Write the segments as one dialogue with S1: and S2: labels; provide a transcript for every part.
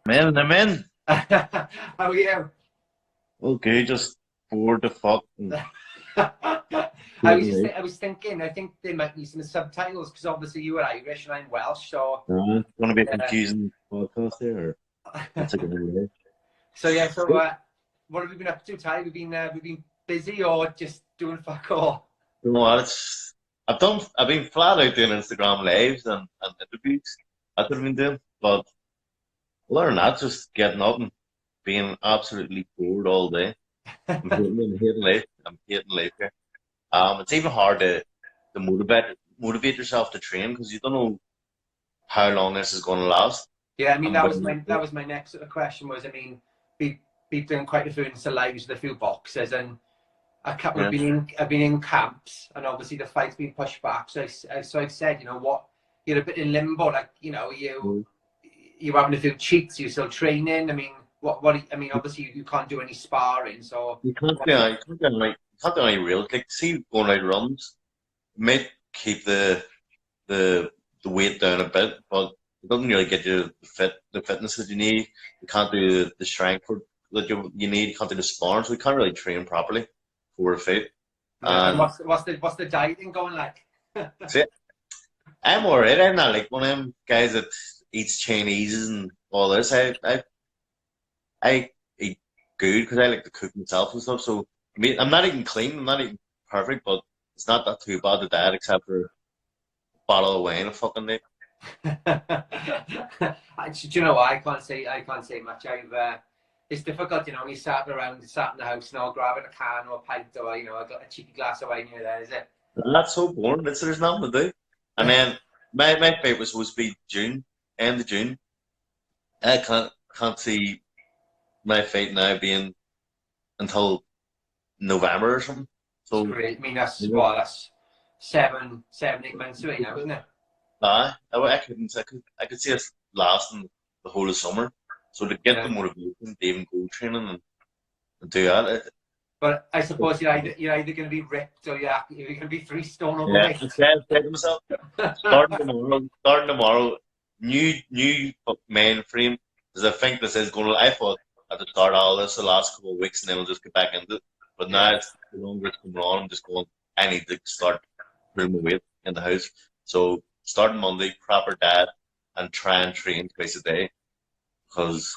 S1: Man, I'm in.
S2: How are you?
S1: Okay, just bored the fuck and
S2: I was thinking, I think they might need some subtitles because obviously you are Irish and I'm Welsh, so
S1: it's gonna be a
S2: yeah.
S1: confusing podcast there. Or what's it gonna be?
S2: So yeah, what have we been up to, Ty? We've been busy or just doing fuck all?
S1: You know what? I've been flat out doing Instagram lives and interviews. That's what I've been doing. But other than that, just getting up and being absolutely bored all day. I'm hating life. I'm hating life here. It's even hard to motivate yourself to train because you don't know how long this is going to last.
S2: Yeah, I mean
S1: I'm
S2: that was my next sort of question was, I mean, be doing quite a few Insta lives with a few boxes and a couple
S1: yeah.
S2: have been in camps, and obviously the fight's been pushed back. So I said, you know what, you're a bit in limbo. Like, you know, you having to do cheats. You're still training. I mean, I mean, obviously you can't do any sparring. So
S1: You can't do
S2: what's
S1: any, you can't do any, you can't do any real. Like, see, going out runs might keep the the weight down a bit, but it doesn't really get you the fitness that you need. You can't do the strength that you need. You can't do the sparring, so you can't really train properly for a fight.
S2: yeah. And
S1: And
S2: what's the dieting going like?
S1: see, I'm alright. I'm not like one of them guys that eats Chinese and all this. I eat good because I like to cook myself and stuff. So I mean, I'm not eating clean. I'm not eating perfect, but it's not that too bad the diet except for a bottle of wine a fucking day.
S2: Do you know what? I can't say much. It's difficult, you know, when you sat in the house, and all grabbing a can or a pint or, you know, a cheeky glass of wine here there, is it?
S1: And that's so boring. There's nothing to do. And then my fight was supposed to be June, end of June. I can't see my fight now being until November or something.
S2: It's
S1: So
S2: great. I mean,
S1: you know,
S2: that's 8 months away now, isn't it?
S1: I could see us lasting the whole of summer. So to get the
S2: Yeah.
S1: motivation to even go training and do that,
S2: But I suppose you're either going to be ripped or you're going to be 3 stone
S1: yeah,
S2: overweight.
S1: I said to myself, starting tomorrow, new main frame. Because I think this is going to. I thought at the start all this the last couple of weeks, and then I'll just get back into it. But now
S2: Yeah.
S1: it's the longer it's coming on. I'm just going. I need to start putting my weight in the house. So starting Monday, proper diet, and try and train twice a day because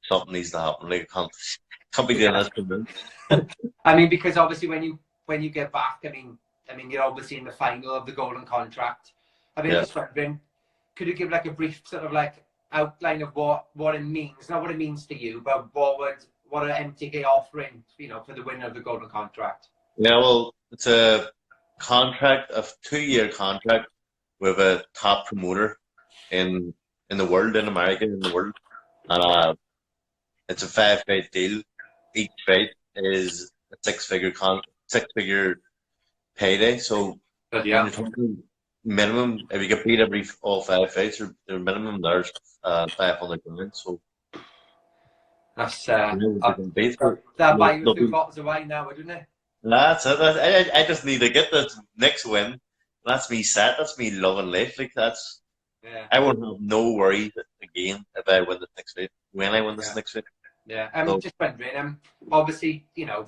S1: something needs to happen. Like can't be doing
S2: Yeah.
S1: this for me.
S2: I mean, because obviously when you get back, I mean, you're obviously in the final of the golden contract. I mean,
S1: Yeah.
S2: just wondering, could you give like a brief sort of like outline of what it means, not what it means to you, but what are MTK offering, you know, for the winner of the golden contract?
S1: Yeah, well, it's a contract, a 2 year contract with a top promoter in in the world, in America, in the world, and it's a 5 fight deal. Each fight is a six figure payday. So
S2: But
S1: you're
S2: yeah.
S1: talking minimum if you get paid every all 5 fights, your minimum there's 500 grand. So
S2: That's
S1: you know if you can beat it,
S2: that buy you a few
S1: they'll
S2: bottles of wine now, wouldn't it?
S1: that's it. I just need to get this next win. That's me set. That's me loving life. Like that's
S2: Yeah.
S1: I won't have no worries again if I win this next fight. When I win this
S2: Yeah.
S1: next fight.
S2: Yeah. I'm
S1: So
S2: just wondering, obviously, you know,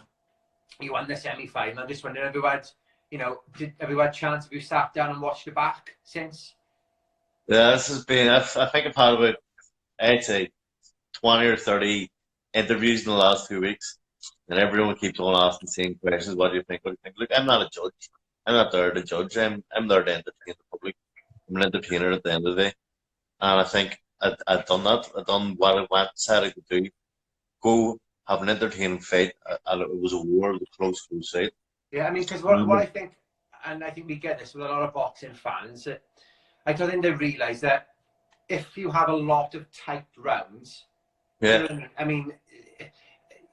S2: you won the semi-final. I'm just wondering, have you had a chance? Have you sat down and watched it back since?
S1: yeah, this has been. I think I've had about I'd say 20 or 30 interviews in the last 2 weeks, and everyone keeps on asking the same questions. What do you think? What do you think? Look, I'm not a judge. I'm not there to judge. I'm there to entertain the public. I'm an entertainer at the end of the day, and I think I've done that. I've done what I went said I could do. Go have an entertaining fight, and it was a war. It was a close fight.
S2: Yeah, I mean, because what I
S1: Um,
S2: think, and I think we get this with a lot of boxing fans, I don't think they realise that if you have a lot of tight rounds, do you
S1: yeah,
S2: know what I mean? I mean,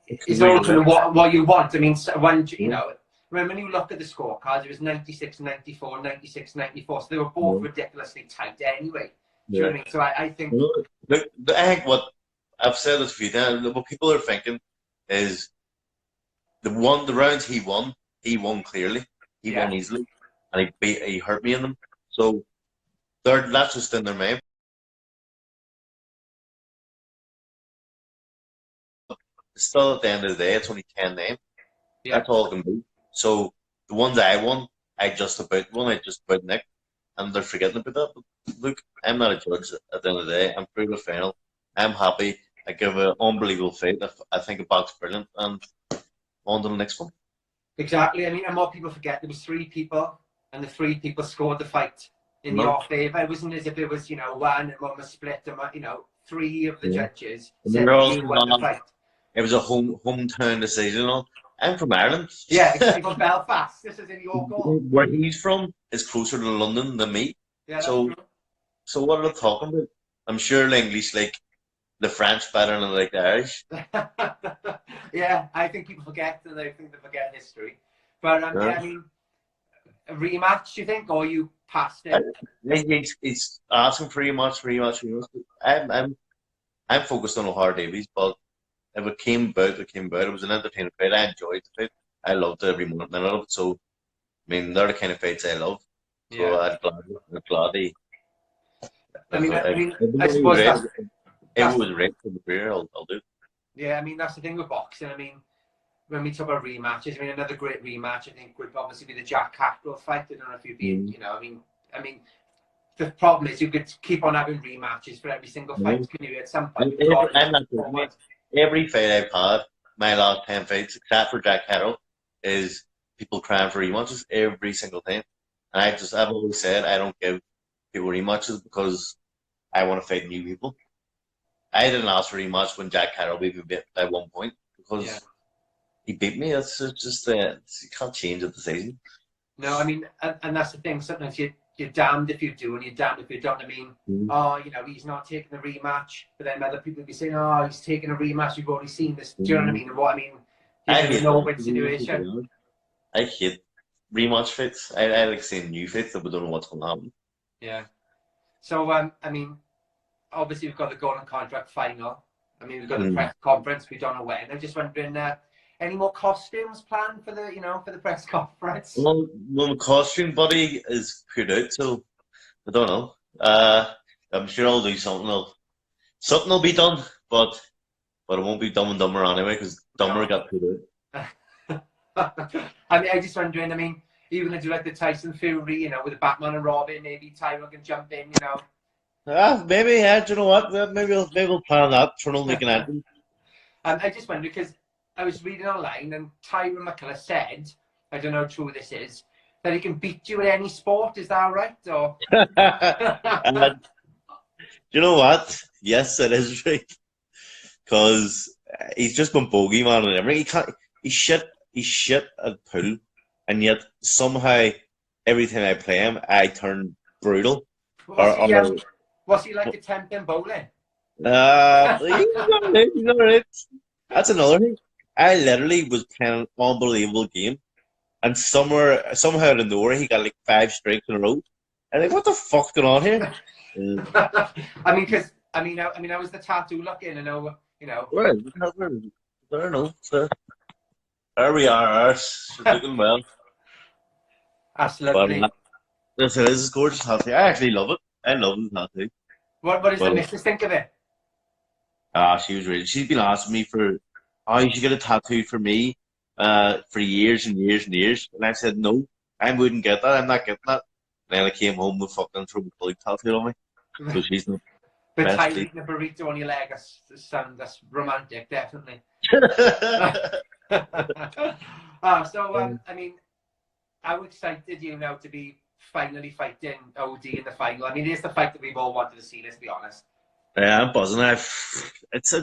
S1: it's
S2: it's
S1: really
S2: all kind
S1: good.
S2: of what you want. I mean, when you
S1: Yeah,
S2: know, when you look at the scorecards, it was 96, 94, 96, 94. So they were both
S1: yeah,
S2: ridiculously tight anyway. Do you know
S1: yeah.
S2: what I mean? So I think,
S1: Look, I think what I've said this a few times. What people are thinking is the rounds he won clearly. He
S2: yeah.
S1: won easily, and he hurt me in them. So that's just in their mind. still at the end of the day, it's only 10-9.
S2: Yeah,
S1: That's all it can be. So the ones I won, I just about nicked, and they're forgetting about that. But look, I'm not a judge at the end of the day. I'm through the final. I'm happy. I give an unbelievable fight. I think the box's brilliant, and on to the next one.
S2: exactly. I mean, and what people forget, there was 3 people, and the 3 people scored the fight in
S1: No,
S2: your favour. It wasn't as if it was, one and one was split, and 3 of the
S1: yeah.
S2: judges
S1: And
S2: said
S1: they're
S2: that
S1: also
S2: you won the
S1: not.
S2: fight.
S1: It was a hometown decision. You know. I'm from Ireland.
S2: Yeah, exactly. From Belfast. This is in your goal.
S1: Where he's from is closer to London than me.
S2: Yeah, that's
S1: So,
S2: true.
S1: so what are they talking about? I'm sure the English like the French better than like the Irish.
S2: Yeah, I think people forget, and they think they forget history. But
S1: Yeah.
S2: I mean, a rematch, you think, or you passed
S1: I-
S2: it?
S1: He's asking for rematch. I'm focused on Ohara Davies, but if it came about, it came about. It was an entertaining fight. I enjoyed the fight. I loved every minute of it. So, I mean, they're the kind of fights I love. So
S2: Yeah.
S1: I'm glad he.
S2: I mean,
S1: If
S2: I suppose
S1: it
S2: that's
S1: was right for the career, I'll do it.
S2: yeah. I mean, that's the thing with boxing. I mean, when we talk about rematches, I mean, another great rematch, I think, would obviously be the Jack Catterall fight. I don't know if you've been,
S1: Mm.
S2: I mean, the problem is you could keep on having rematches for every single fight.
S1: Mm.
S2: Can you at some point?
S1: And I'm not kidding you. Every fight I've had, my last 10 fights, except for Jack Harrow, is people crying for rematches every single time. And I've always said I don't give people rematches because I want to fight new people. I didn't ask for a rematch when Jack Harrow beat me by 1 point because
S2: Yeah.
S1: he beat me. It's just you can't change a decision.
S2: No, I mean, and that's the thing. Sometimes you're damned if you do, and you're damned if you don't. I mean,
S1: Mm.
S2: oh, he's not taking the rematch, but then other people will be saying, oh, he's taking a rematch. You've already seen this. Do you know what I mean? And what I mean,
S1: I
S2: you're in a
S1: hate
S2: no-win situation.
S1: I hate rematch fights. I like seeing new fights that we don't know what's going to happen.
S2: Yeah. So, I mean, obviously we've got the golden contract final. I mean, we've got the press conference. We don't know when. I'm just wondering, any more costumes planned for the press conference?
S1: Well, my costume buddy is put out, so I don't know. I'm sure I'll do something. Something will be done, but it won't be Dumb and Dumber anyway because Dumber got put out.
S2: I mean, I'm just wondering. I mean, are you going to do like the Tyson Fury, with the Batman and Robin? Maybe Tyrone can jump in,
S1: Maybe, yeah, do you know what? Maybe we'll plan that. Tyrone make an entrance.
S2: I just wonder because I was reading online and Tyrone McKenna said, I don't know how true this is, that he can beat you at any sport. Is that right? Or
S1: You know what? Yes, it is right. Because he's just been bogeyman and everything. He can't. He's shit at pool, and yet somehow every time I play him, I turn brutal.
S2: was he like attempting bowling?
S1: He's alright. He's alright. That's another thing. I literally was playing an unbelievable game, and somehow out of nowhere, he got like 5 strikes in a row. And like, what the fuck's going on here?
S2: I mean, because I was the tattoo looking, and
S1: Where is it? Where is it? I don't know. So, there we are. She's looking well.
S2: That's
S1: But
S2: lovely.
S1: this is a gorgeous tattoo. I actually love it. I love the tattoo.
S2: What does the missus think of it?
S1: She was really. She's been asking me you should get a tattoo for me, for years and years and years. And I said no, I wouldn't get that. I'm not getting that. And then I came home with fucking trombolic tattoo on me. So she's not.
S2: The Thai eating a burrito on your leg. That's romantic, definitely. I mean, how excited you now to be finally fighting OD in the final? I mean, it is the fight that we've all wanted to see. Let's be honest.
S1: Yeah, I'm buzzing. It's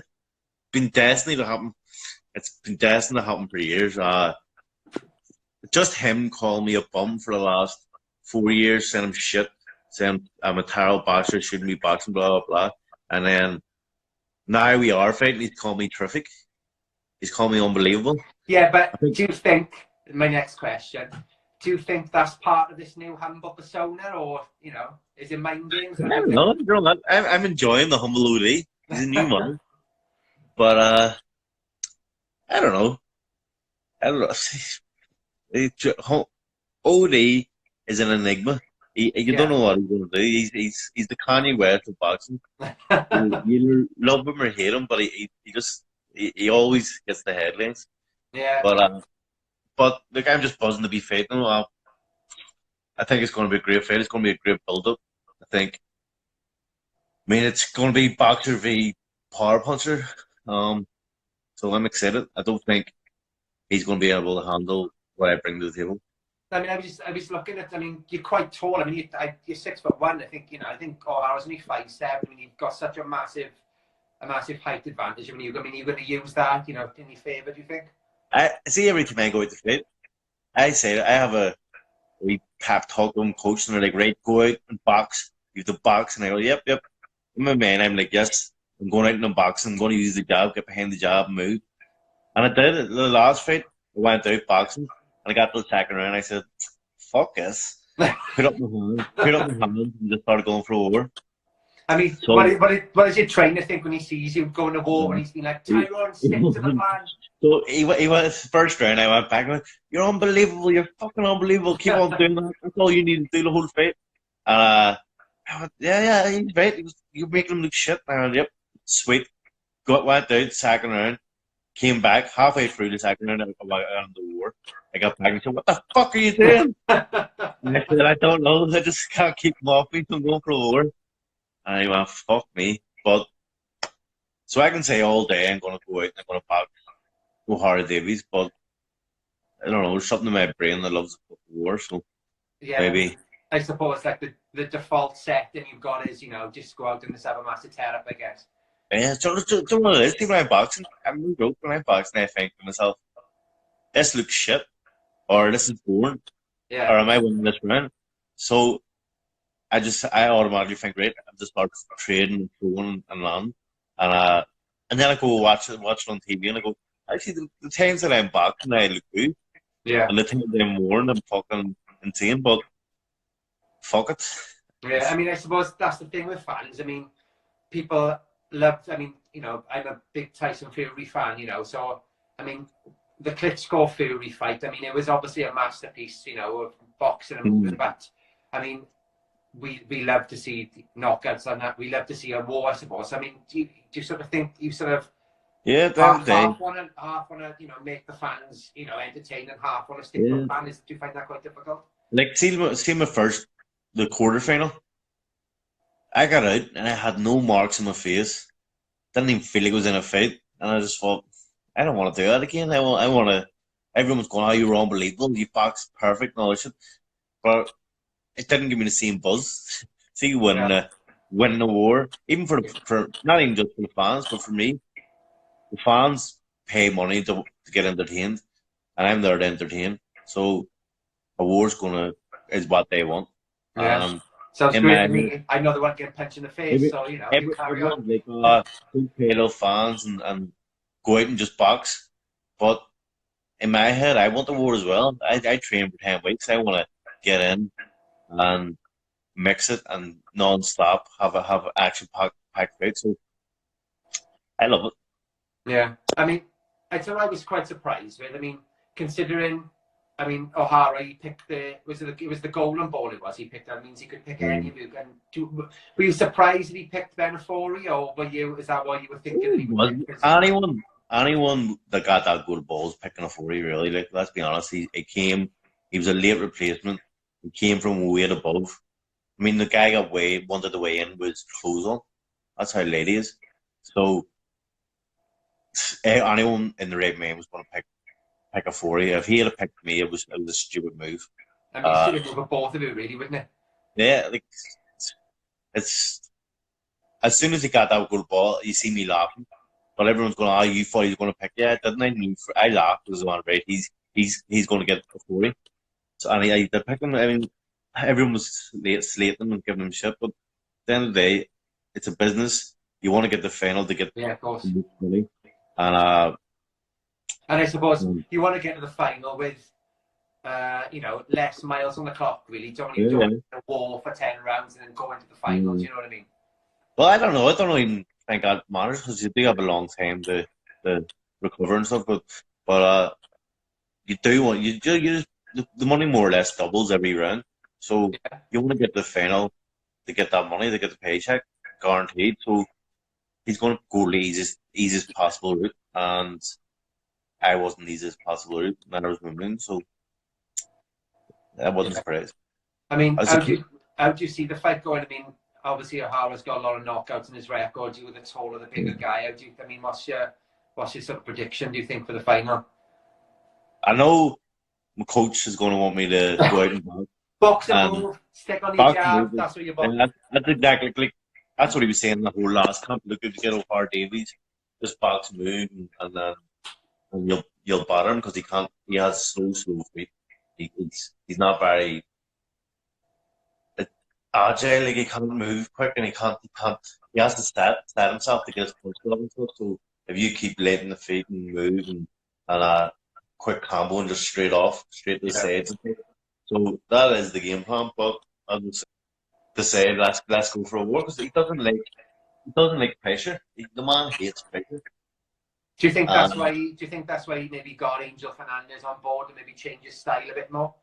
S1: been destined to happen. It's been destined to happen for years. Just him calling me a bum for the last 4 years, saying I'm shit, saying I'm a terrible boxer, shouldn't be boxing, blah blah blah. And then now we are fighting. He's calling me terrific. He's calling me unbelievable.
S2: Yeah, but do you think? My next question. Do you think that's part of this new humble persona, or is it mind games?
S1: I don't know. I'm enjoying the humble OD. He's a new man, but I don't know. I don't know. OD is an enigma. You don't know what he's going to do. He's the Kanye West of boxing. You love him or hate him, but he just he always gets the headlines.
S2: Yeah.
S1: But look, I'm just buzzing to be fighting. I think it's going to be a great fight. It's going to be a great build-up. I mean, it's going to be boxer v power puncher. So I'm excited. I don't think he's going to be able to handle what I bring to the table.
S2: I mean, I was looking at. I mean, you're quite tall. I mean, you're 6'1". I think I think Ohara's only 5'7". I mean, you've got such a massive height advantage. I mean, you're going to use that, in your favour. Do you think?
S1: I see every time I go out to fight, I say I have a wee pep talk with coach, and they're like, right, go out and box. You have to box, and I go, yep. I'm a man. I'm like, yes, I'm going out and boxing. I'm going to use the jab, get behind the jab, and move. And I did it. The last fight, I went out boxing, and I got to the second round. I said, fuck this. Put up my hand, and just started going for over.
S2: I mean,
S1: so,
S2: what does your trainer think when he sees you going to war and he's been like, Tyrone, stick to the plan?
S1: So he went first round. I went back and went, you're unbelievable. You're fucking unbelievable. Keep on doing that. That's all you need to do the whole fight. I went, yeah, he's right. You're making him look shit. And I went, yep, sweet. Went out second round. Came back halfway through the second round. I went on the war. I got back and said, what the fuck are you doing? And I said, I don't know. I just can't keep him off me. So I'm going for a war. And he went, fuck me. But so I can say all day I'm going to go out and I'm going to back Ohara Davies, but I don't know, there's something in my brain that loves war, so
S2: yeah,
S1: maybe.
S2: I suppose like the default setting you've got is, just go out and just have a massive tear up, I guess.
S1: Yeah, so what it is, when I'm boxing, I'm no joke, when I'm boxing, I think to myself, this looks shit, or this is boring, or am I winning this round? So I automatically think, right, I just start trading and throwing and landing, and then I go watch it on TV, and I go, actually, the times that I'm boxing, I look good.
S2: Yeah.
S1: And the times that I'm worn, I'm fucking insane, but fuck it.
S2: Yeah, I mean, I suppose that's the thing with fans. I mean, people love, I'm a big Tyson Fury fan, so, I mean, the Klitschko Fury fight, I mean, it was obviously a masterpiece, of boxing and moving, but, I mean, we love to see knockouts on that. We love to see a war, I suppose. I mean, do you sort of think you sort of half want to make the fans entertain and half want to stick to the plan? Do you find that quite difficult?
S1: Like see my first the quarterfinal. I got out and I had no marks on my face. Didn't even feel like I was in a fight, and I just thought, I don't want to do that again. I want to. Everyone's going, "Oh, you were unbelievable. You boxed perfect and all that shit," but it didn't give me the same buzz. See, winning a war, even for not even just for the fans, but for me. The fans pay money to get entertained, and I'm there to entertain. So a war's is what they want.
S2: Yeah. Sounds great to me. I know they want to get punched in the face, so you carry on.
S1: Like, don't pay little fans and go out and just box. But in my head, I want the war as well. I train for 10 weeks. I want to get in and mix it and non-stop have action packed fight. So I love it.
S2: Yeah, I mean, I thought I was quite surprised with. I mean, considering, Ohara, he picked it was the golden ball. He picked. That means he could pick any move. And were you surprised that he picked Benafori, or is that what you were thinking?
S1: Anyone that got that good ball is picking a 40. Really, like, let's be honest. He was a late replacement. He came from way above. I mean, the guy wanted to weigh in with his clothes on. That's how late he is. So. Anyone in the right man was going to pick a 40. If he had picked me, it was a stupid move.
S2: I mean, it's stupid for both of you, really, wouldn't it?
S1: Yeah, like it's as soon as he got that good ball, you see me laughing, but everyone's going, "Oh, you thought he was going to pick?" Yeah, didn't I? I laughed because I went, right. He's going to get a 40. So and I did pick him. I mean, everyone was slating him and giving him shit, but at the end of the day, it's a business. You want to get the final to get
S2: of course.
S1: Money.
S2: And I suppose you want to get to the final with, less miles on the clock. Really, don't you join a war for 10 rounds and then go into the finals? You know what I mean?
S1: Well, I don't know. I don't even think that matters because you do have a long time to recover and stuff. But you do want the money more or less doubles every round. So you want to get to the final to get that money, to get the paycheck guaranteed. So he's going to go easiest easiest possible route, and I wasn't the easiest possible route when I was moving, so I wasn't
S2: Yeah.
S1: surprised.
S2: I mean,
S1: I said,
S2: how do you see the fight going? I mean, obviously Ohara's got a lot of knockouts in his record. You were the taller, the bigger guy. How do you? I mean, what's your sort of prediction? Do you think for the final?
S1: I know my coach is going to want me to go out and
S2: Box and
S1: um,
S2: move, stick on your
S1: box
S2: jab.
S1: movement.
S2: That's what you're
S1: And
S2: boxing.
S1: that's exactly like that's what he was saying the whole last camp. Look, if you get Ohara Davies, just box move, and you'll batter him because he can't. He has slow feet. He's not very agile. Like he can't move quick, and he can't. He has to set himself to get his punch glove and stuff. So if you keep letting the feet and move and quick combo and just straight to the
S2: Yeah.
S1: sides. So that is the game plan. But I would say to say let's go for a war because he doesn't like pressure. The man hates pressure.
S2: Do you think that's
S1: Um,
S2: why? Do you think that's why he maybe got Angel Fernandez on board and maybe change his style a bit more?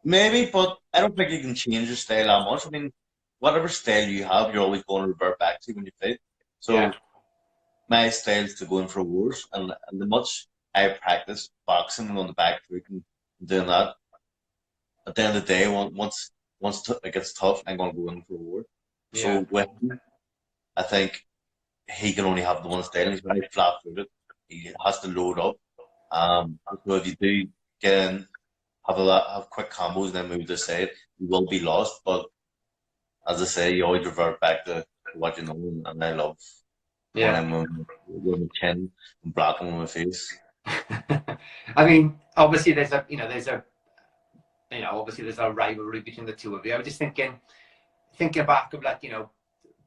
S1: Maybe, but I don't think you can change your style that much. I mean, whatever style you have, you're always going to revert back to when you fight.
S2: Yeah.
S1: So my style is to go in for wars, and the much I practice boxing on the back foot and doing that, at the end of the day, once it gets tough, I'm going to go in for a war.
S2: Yeah.
S1: So with him, I think he can only have the one style. He's very flat-footed. He has to load up. So if you do get in, have quick combos, and then move to the side, you will be lost. But as I say, you always revert back to what you know, and I love going
S2: Yeah.
S1: in with my chin and blocking with my face.
S2: I mean, obviously obviously there's a rivalry between the two of you. I was just thinking back of like,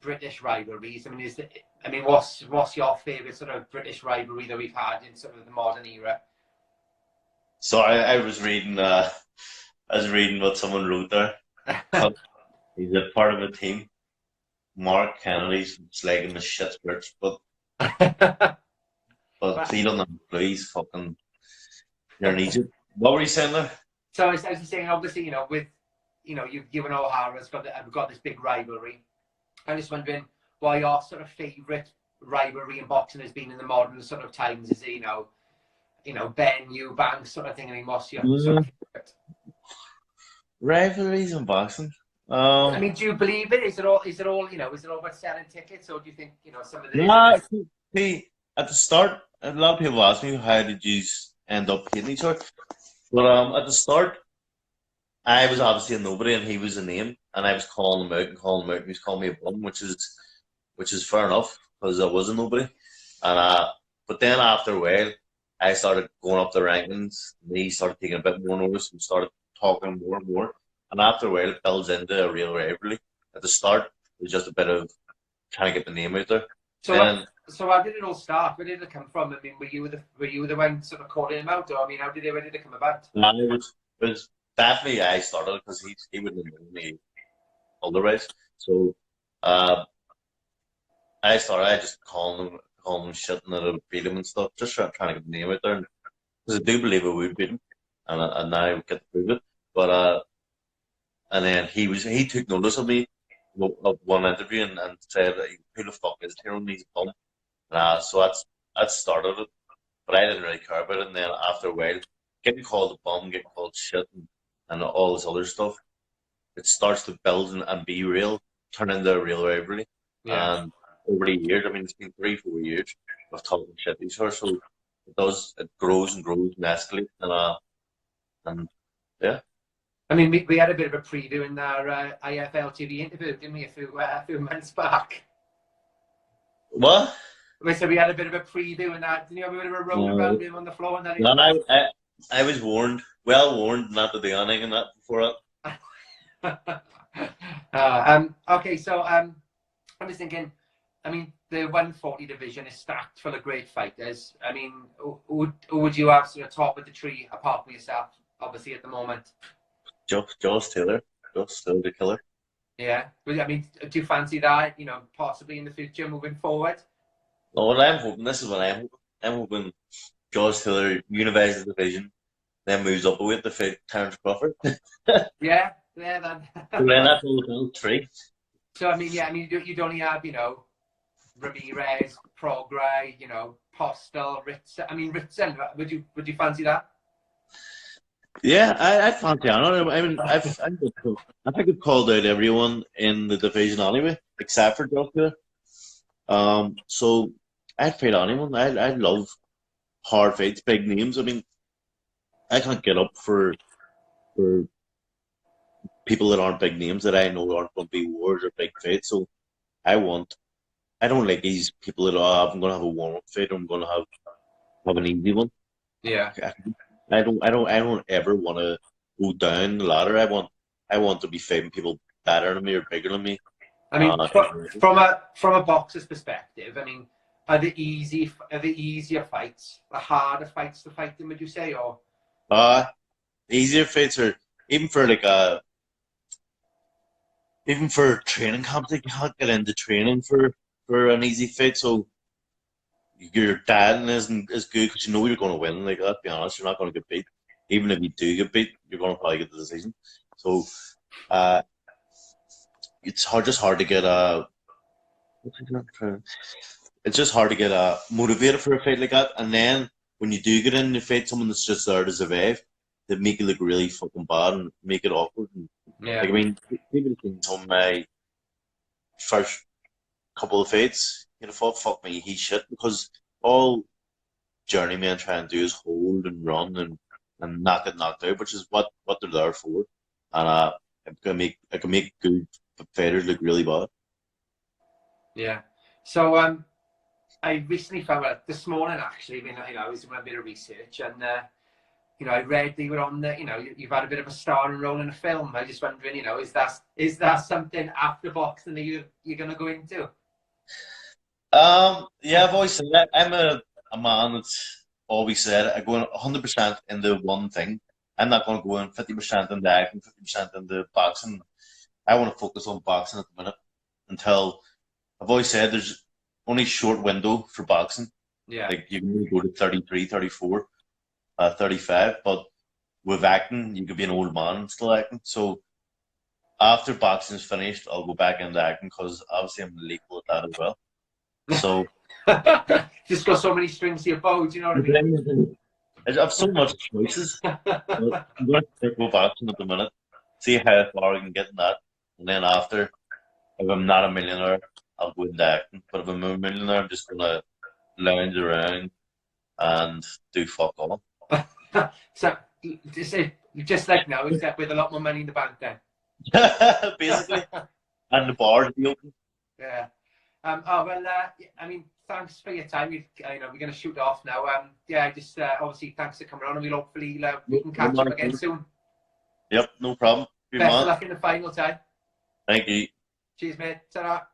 S2: British rivalries. I mean, what's your favourite sort of British rivalry that we've had in sort of the modern era?
S1: So I was reading what someone wrote there. He's a part of a team. Mark Kennedy's slagging the shit spirits, but he doesn't have a clue. He's fucking you're in Egypt. What were you saying there?
S2: So I was saying, obviously, with you and O'Hara's have got this big rivalry. I'm just wondering why your sort of favourite rivalry in boxing has been in the modern sort of times. Is it, Ben Eubanks sort of thing? I mean, what's your sort of favourite?
S1: Rivalries in boxing.
S2: I mean, do you believe it? Is it all is it all about selling tickets, or do you think some of it is a
S1: Nah,
S2: bit?
S1: see, at the start, a lot of people ask me how did you end up hating each other. But at the start, I was obviously a nobody and he was a name, and I was calling him out and calling him out, and he was calling me a bum, which is fair enough because I was a nobody. And but then after a while, I started going up the rankings, and he started taking a bit more notice and started talking more and more. And after a while, it builds into a real rivalry. At the start, it was just a bit of trying to get the name out there.
S2: So,
S1: Then
S2: so how did it all start? Where did it come from? I mean, were you the one sort of calling him out, or I mean, where did it come about?
S1: it was definitely I started because he wouldn't have known me otherwise. So uh, I just calling him shit and I'd beat him and stuff, just trying to get the name out there. Because I do believe I would beat him, and now I get to prove it. But and then he took notice of me of one interview and said, "Who the fuck is Tyrone? He's a bum." So that started it. But I didn't really care about it. And then after a while, getting called a bum, getting called shit, and all this other stuff, it starts to build and be real, turn into a real rivalry.
S2: Yeah.
S1: And over the years, I mean, it's been 3 4 years of talking shit to each other. So it grows and grows and escalates. And yeah.
S2: I mean, we had a bit of a preview in our IFL TV interview, didn't we, a few months back?
S1: What?
S2: We had a bit of a preview in that. Didn't you have a bit of a roll around him on the floor and that?
S1: No, I was warned, well warned, not to do anything and that before that.
S2: Okay, so I'm just thinking. I mean, the 140 division is stacked full of great fighters. I mean, who would you have sort of top of the tree apart from yourself? Obviously, at the moment.
S1: Josh Taylor, Josh still the killer.
S2: Yeah, but I mean, do you fancy that? Possibly in the future, moving forward.
S1: No, what I'm hoping, this is what I'm hoping. I'm hoping Josh Taylor unifies the division, then moves up a weight to fight Terence Crawford.
S2: Yeah, then.
S1: So then that's all three.
S2: So I mean, yeah, I mean, you'd only have, Ramirez, Prograis, you know, Postel, Ritson. I mean, Ritson. Would you fancy that?
S1: Yeah, I fancy Arnold. I mean, I think I've called out everyone in the division anyway, except for Joshua. So I'd fight anyone. I love hard fights, big names. I mean, I can't get up for people that aren't big names that I know aren't going to be wars or big fights. So I want. I don't like these people that I'm going to have a warm up fight or I'm going to have an easy one.
S2: Yeah.
S1: I don't ever want to go down the ladder. I want to be fighting people better than me or bigger than me.
S2: I mean,
S1: Uh,
S2: from a boxer's perspective, I mean, are the easier fights, the harder fights to fight them? Would you say, or
S1: uh, easier fights are even for even for training camps. Like you can't get into training for an easy fight. So your dad isn't as good because you know you're going to win. Like let's be honest, you're not going to get beat. Even if you do get beat, you're going to probably get the decision. So uh, it's just hard to get it's just hard to get motivated for a fight like that. And then when you do get in the fight, someone that's just there to survive, they make it look really fucking bad and make it awkward. And,
S2: yeah,
S1: like I mean, people have seen some of my first couple of fights, you know, fuck me, he's shit because all journeymen try and do is hold and run and not get knocked out, which is what they're there for. And it can make good fighters look really bad.
S2: yeah. So I recently found out this morning actually. I mean, you know, I was doing a bit of research and. You know, I read they were on the. You know, you've had a bit of a starring role in a film. I just wondering, you know, is that something after boxing that you're going to go into?
S1: Yeah, I've always said that. I'm a man that's always said I go in 100% into one thing. I'm not going to go in 50% into acting, 50% into boxing. I want to focus on boxing at the minute until I've always said there's only short window for boxing.
S2: Yeah.
S1: Like you can only go to 33, 34. 35, but with acting, you could be an old man and still acting. So after boxing's finished, I'll go back into acting because obviously I'm lethal at that as well. So
S2: just got so many strings to your bow. Do you know what I mean?
S1: I have so much choices. I'm going to stick with boxing at the minute, see how far I can get in that, and then after, if I'm not a millionaire, I'll go into acting. But if I'm a millionaire, I'm just gonna lounge around and do fuck all.
S2: So just like now, except with a lot more money in the bank then.
S1: Basically, and the bars be open.
S2: Yeah. Oh well. I mean, thanks for your time. You know, we're going to shoot off now. Yeah. Just obviously, thanks for coming on, and we'll hopefully we can catch up again soon.
S1: Yep, no problem.
S2: Best of luck in the final time.
S1: Thank you.
S2: Cheers, mate. Ta-ra.